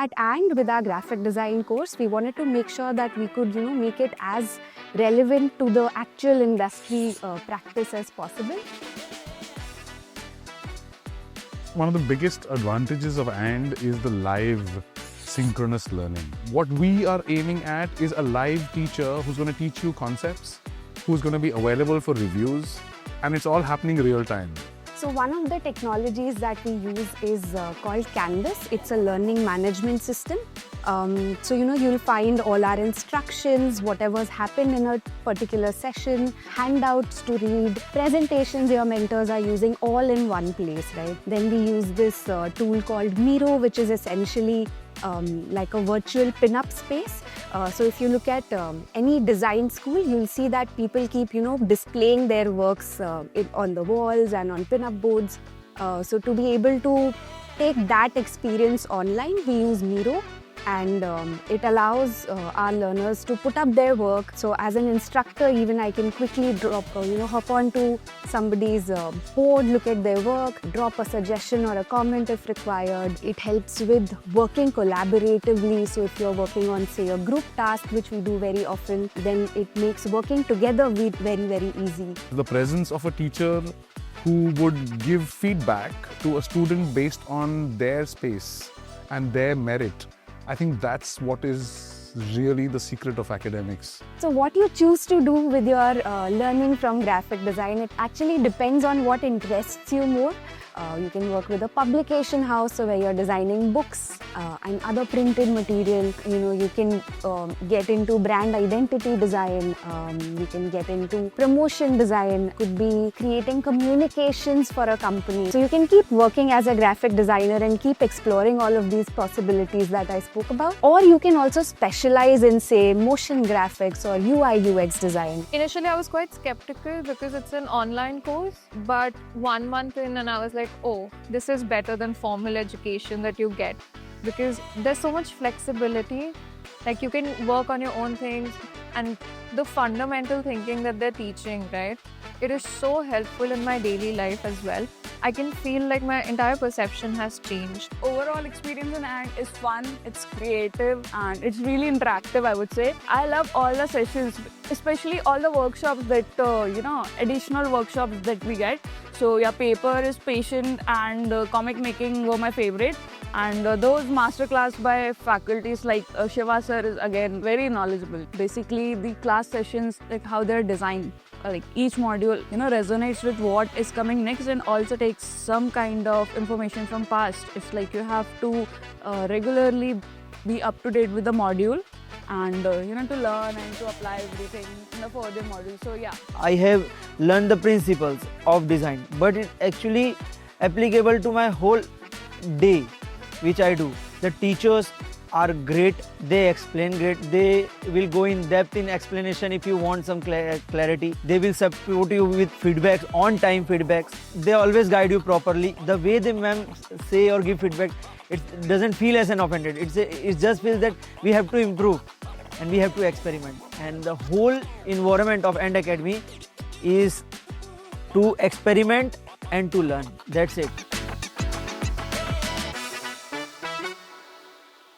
At AND, with our graphic design course, we wanted to make sure that we could, make it as relevant to the actual industry practice as possible. One of the biggest advantages of AND is the live synchronous learning. What we are aiming at is a live teacher who's going to teach you concepts, who's going to be available for reviews, and it's all happening real time. So one of the technologies that we use is called Canvas. It's a learning management system. So you'll find all our instructions, whatever's happened in a particular session, handouts to read, presentations your mentors are using, all in one place, right? Then we use this tool called Miro, which is essentially like a virtual pin-up space. So if you look at any design school, you'll see that people keep, displaying their works on the walls and on pin-up boards. So to be able to take that experience online, we use Miro. And it allows our learners to put up their work. So as an instructor, even I can quickly hop onto somebody's board, look at their work, drop a suggestion or a comment if required. It helps with working collaboratively. So if you're working on, say, a group task, which we do very often, then it makes working together very, very easy. The presence of a teacher who would give feedback to a student based on their space and their merit, I think that's what is really the secret of academics. So what you choose to do with your learning from graphic design, it actually depends on what interests you more. You can work with a publication house, so where you're designing books and other printed material. You can get into brand identity design. You can get into promotion design. Could be creating communications for a company. So you can keep working as a graphic designer and keep exploring all of these possibilities that I spoke about. Or you can also specialize in, say, motion graphics or UI UX design. Initially, I was quite skeptical because it's an online course, but 1 month in and I was like, oh, this is better than formal education that you get, because there's so much flexibility. Like, you can work on your own things, and the fundamental thinking that they're teaching, right? It is so helpful in my daily life as well. I can feel like my entire perception has changed. Overall experience in AND is fun, it's creative, and it's really interactive, I would say. I love all the sessions, especially all the workshops that, additional workshops that we get. So yeah, paper is patient and comic making were my favorite. And those masterclass by faculties like Shiva sir is again very knowledgeable. Basically, the class sessions, like how they're designed, like each module, resonates with what is coming next and also takes some kind of information from past. It's like you have to regularly be up to date with the module and to learn and to apply everything in the further module. So yeah. I have learned the principles of design, but it's actually applicable to my whole day, which I do. The teachers are great, they explain great, they will go in depth in explanation if you want some clarity. They will support you with feedbacks, on time feedbacks. They always guide you properly. The way the ma'am say or give feedback, it doesn't feel as an offended. It just feels that we have to improve and we have to experiment. And the whole environment of AND Academy is to experiment and to learn. That's it.